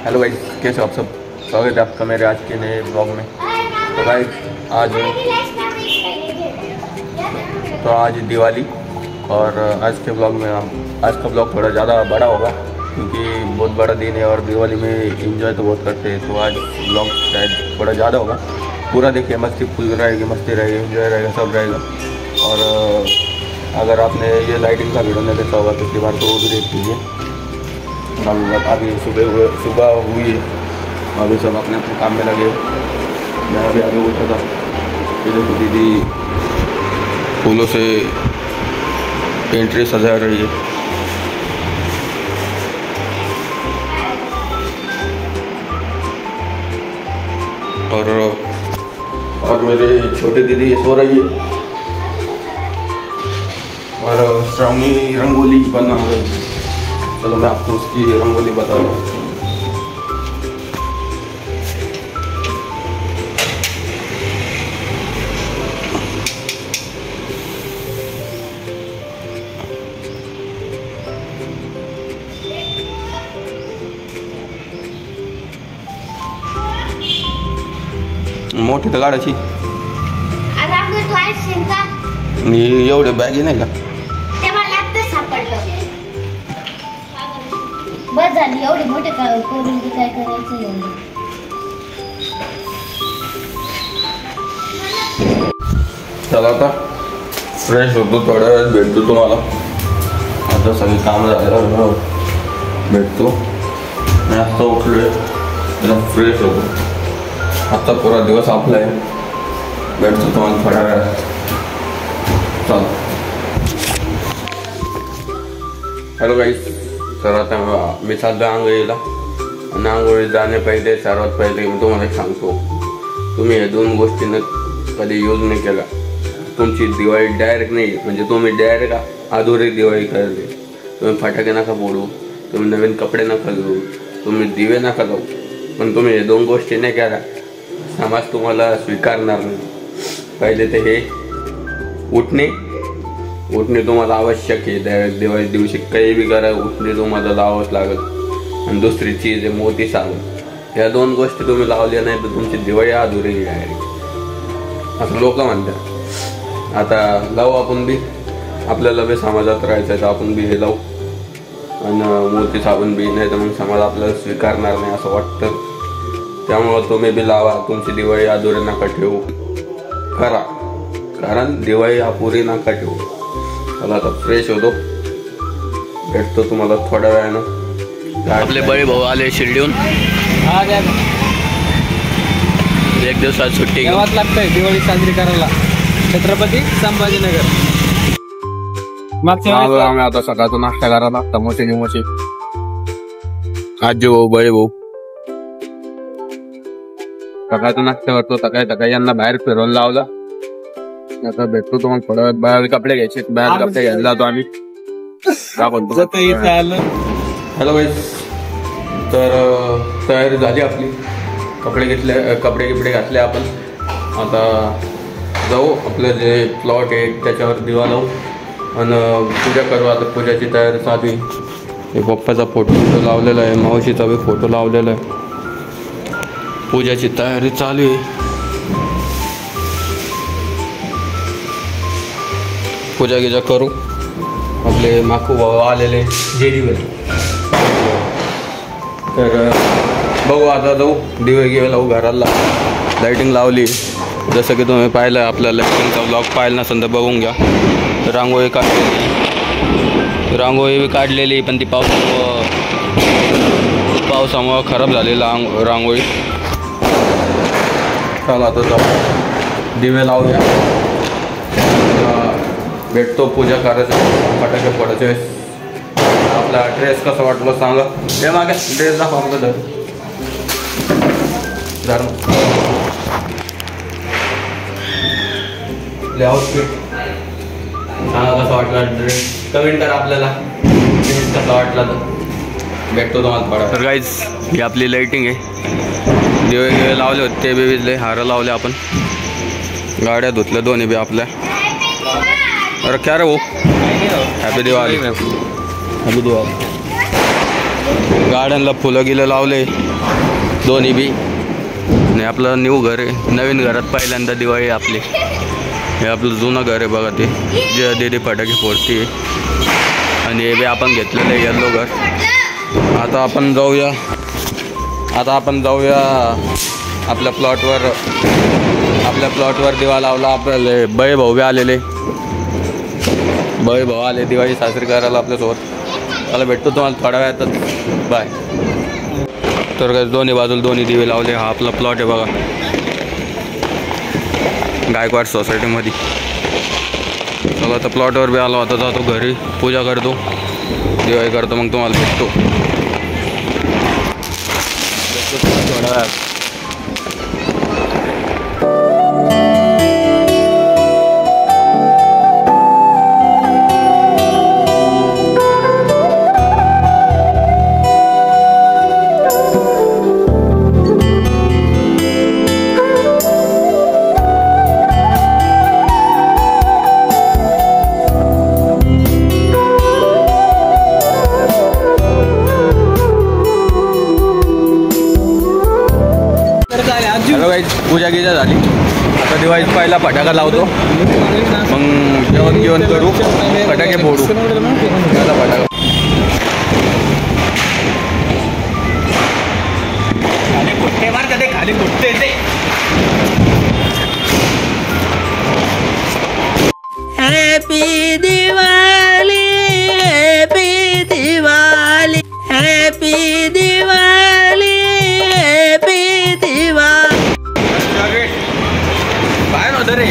Hello guys, कैसे हो आप सब। स्वागत है आपका मेरे आज के नए ब्लॉग में। तो गाइस आज दिवाली और आज के ब्लॉग में आज का ब्लॉग थोड़ा ज़्यादा बड़ा होगा क्योंकि बहुत बड़ा दिन है और दिवाली में एंजॉय तो बहुत करते हैं। तो आज ब्लॉग शायद थोड़ा ज़्यादा होगा। पूरा देखिए, मस्ती फुल रहेगी, मस्ती रहेगी, एंजॉय रहेगा, सब रहेगा। और अगर आपने ये लाइटिंग का वीडियो नहीं देखा होगा पिछली बार तो वो भी देख लीजिए। अभी सुबह हुई है, अभी सब अपने अपने काम में लगे। मैं अभी आगे उठा था, ये देखो दीदी फूलों से पेंट्री सजा रही है। और मेरे छोटी दीदी सो रही है और श्रावणी रंगोली बना रही है। चलो मैं आपको उसकी रंगोली बता रहा हूँ। मोठी तर काढायची एवढे बॅगी नाही का? बस झाली एवढी मोठे करून काय करायचं एवढं. चला आता फ्रेश होतो, थोड्या वेळात भेटतो तुम्हाला। आता सगळी कामं झाल्यावर भेटतो। मी आत्ता उठलोय, एकदम फ्रेश होतो। आजचा पूरा दिवस आपला आहे, भेटतो तुम्हाला थोड्या वेळात। चला हॅलो गाईस, तर आता मी चाललो आंघोळीला आणि आंघोळी जाणे पहिले सर्वात पहिले मी तुम्हाला सांगतो, तुम्ही या दोन गोष्टीनं कधी यूज नाही केला। तुमची दिवाळी डायरेक्ट नाही, म्हणजे तुम्ही डायरेक्ट अधुरी दिवाळी करली। तुम्ही फटाके नका फोडू, तुम्ही नवीन कपडे नका घेऊ, तुम्ही दिवे नका लावू, पण तुम्ही हे दोन गोष्टी नाही केल्या समाज तुम्हाला स्वीकारणार नाही। पहिले ते हे उठणे तुम्हाला आवश्यक आहे। दिवाळी दिवशी काही बी करा, उठणे तुम्हाला लावावंच लागेल। आणि दुसरी चीज आहे मोती साबण। या दोन गोष्टी तुम्ही लावल्या नाही तर तुमची दिवाळी अधुरी आहे असं लोक म्हणतात। आता लावू आपण बी, आपल्याला बी समाजात राहायचं आहे तर आपण बी हे लावू। आणि मोती साबण बी, नाही तर मग समाज आपल्याला स्वीकारणार नाही असं वाटतं। त्यामुळं तुम्ही बी लावा, तुमची दिवाळी अधुरी नका ठेवू, करा, कारण दिवाळी अपुरी नका ठेवू। चला आता फ्रेश होतो, भेटतो तुम्हाला थोड्या वेळानं। आपले बळे भाऊ आले शिर्डीहून। एक दिवसात सुट्टी गावात लागतंय दिवाळी साजरी करायला, छत्रपती संभाजीनगर। आम्ही आता सकाळचा नाश्ता करायला समोसे गिमोसे। आजी भाऊ, बळे भाऊ सकाळचा नाश्ता करतो। सकाळी यांना बाहेर फिरवून लावलं। आता भेटतो तुम्हाला थोड्या वेळ। बाहेर कपडे घ्यायचे, बाहेर कपडे घ्यायला जातो आम्ही। हॅलो गाईस, तर तयारी झाली आपली, कपडे घातले आपण। आता जाऊ, आपलं जे प्लॉट आहे त्याच्यावर दिवा लावू आणि पूजा करू। आता पूजाची तयारी चालू आहे। हे पप्पाचा फोटो लावलेला आहे, मावशीचा बी फोटो लावलेला आहे। पूजाची तयारी चालू आहे। पूजा गिजा करू। आपले माकू भाऊ आलेले जेडीवर, तर बघू आता जाऊ दिवे गिवे लावू घराला। लाईटिंग लावली, जसं की तुम्ही पाहिलं, आपल्या लाईटिंगचा ब्लॉग पाहिला नसेल तर बघून घ्या। रांगोळी बी काढलेली, पण ती पावसामुळं खराब झालेली रांगोळी। चला आता जाऊ, दिवे लावूया, भेटतो पूजा करायचं, फटाके फोडायचे। आपला ड्रेस कसा वाटला सांगा, ते मागे ड्रेस दाखवा आपलं आउटफिट सांगा कसा वाटला ड्रेस, कमेंट करा आपल्याला ड्रेस कसा वाटला तर भेटतो तुम्हाला थोडा। तर गाईज ही आपली लाईटिंग आहे, दिवे लावले होते ते बी विजले, हारं लावले आपण, गाड्या धुतल्या दोन्ही बी आपल्या। अरे क्या रे वो, हैप्पी दिवाळी, हैप्पी दिवाळी। गार्डनला फुलं गिलं लावले, दोन्ही बी. आणि आपलं न्यू घर आहे, नवीन घरात पहिल्यांदा दिवाळी आपली. हे आपलं जुनं घर आहे बघा, ते जे दीदी फटाके फोडते. आणि हे बी आपण घेतलेलं आहे येल्लो घर. आता आपण जाऊया आपल्या प्लॉटवर दिवा लावला. आपल्याला बळे भाऊ बी आलेले, बळे भाऊ आले दिवाळी साजरी करायला आपल्यासोबत. मला भेटतो तुम्हाला थोड्या वेळातच. बाय. तर काय दोन्ही बाजूला दोन्ही दिवे लावले. हा आपला प्लॉट आहे बघा, गायकवाड सोसायटीमध्ये. चला आता प्लॉटवर बी आलो. आता जातो घरी, पूजा करतो, दिवाळी करतो, मग तुम्हाला भेटतो थोड्या वेळात. पूजा गिजा झाली. आता दिवाळीत पहिला फटाका लावतो, मग जेवण करू, फटाके फोडू. पहिला फटाका खाली कुठे मार का ते, खाली कुठे ते. Happy Diwali, happy Diwali, happy Diwali, happy Diwali. काय नव्हतं रे.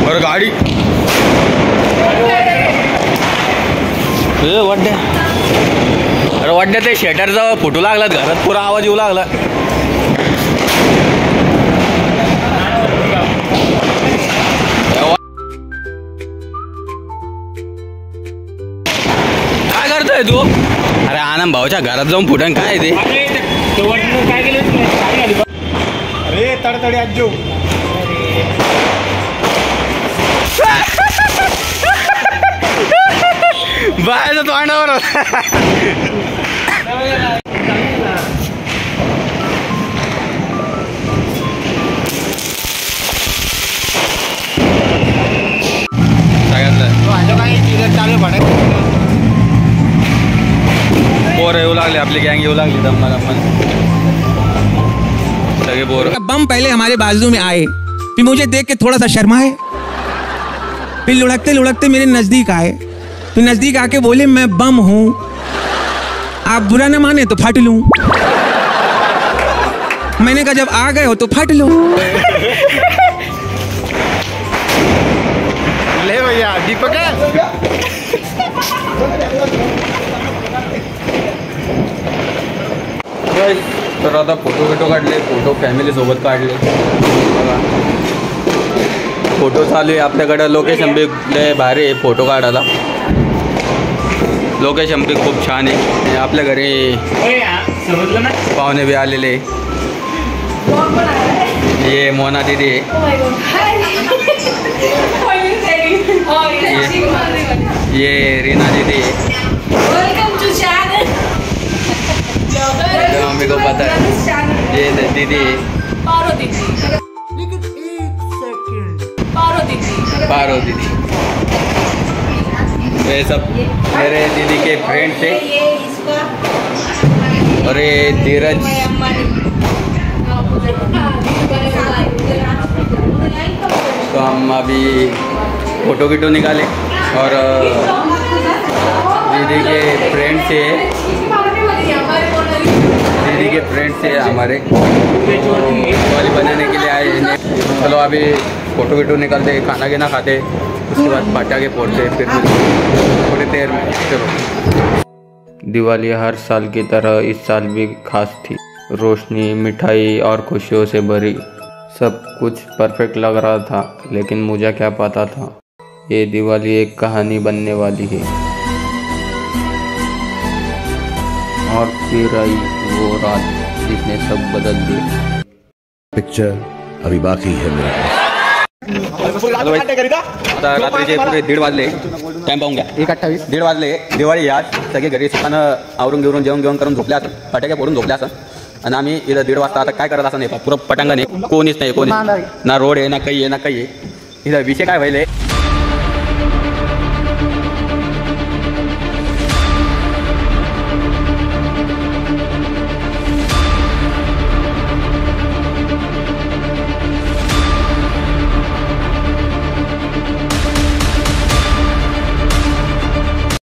बरं गाडी वाड्या, अरे वाड्या ते शेटरचा फुटू लागला, घरात पुरा आवाज येऊ लागला. काय करतोय तू? अरे आनंद भाऊच्या घरात जाऊन फुटन काय ते. काय केलं? अरे तडतडी आजो. बाहेर तोंडावर पोर येऊ लागले, आपली गँग येऊ लागली. दम्मा सगळे पोर. बम पहले हमारे बाजू में आए, फिर मुझे देख के थोड़ा सा शर्माए, फिर लुढ़कते लुढ़कते मेरे नजदीक आए, फिर नजदीक आके बोले मैं बम हूं, आप बुरा ना माने तो फट लूं। मैंने कहा जब आ गए हो तो फट लो। ले भैया दीपक तर आता फोटो काढले, फोटो फॅमिली सोबत काढले. फोटो चालू आहे आपल्याकडे. लोकेशन बी लय भारी आहे फोटो काढायला. लोकेशन बी खूप छान आहे. आपल्या घरी पाहुणे बी आलेले. ये मोना दीदी ये रीना दीदी. मम्मी को पता है. ये दीदी पारो दीदी. ये सब मेरे दीदी के फ्रेंड थे. और ये धीरज. तो हम अभी फोटो निकाले और दीदी के फ्रेंड से हमारे वाली बनाने के लिए आए. चलो अभी फोटो निकालते, खाना गिना खाते, उसके बाद पटाखे फोड़ते, फिर थोड़ी देर में. चलो. दिवाली हर साल की तरह इस साल भी खास थी. रोशनी, मिठाई और खुशियों से भरी. सब कुछ परफेक्ट लग रहा था, लेकिन मुझे क्या पता था ये दिवाली एक कहानी बनने वाली है. और फिर आई वो रात जिसने सब बदल दिया. Picture अभी बाकी है मेरा। आता रात्रीचे पुढे 1:30 वाजले. टाइम पाहून घ्या 1:28. 1:30 वाजले. दिवाळी आज सगळे घरी सुखानं आवरून घेऊन जेवण करून झोपले असं, फटाके फोडून झोपले असं. आणि आम्ही इथं 1:30 वाजता आता काय करत असं नाही, पुरं पटांगण आहे, कोणीच नाही, कोणी ना रोड आहे ना काही आहे ना काही आहे. इथं विषय काय व्हायले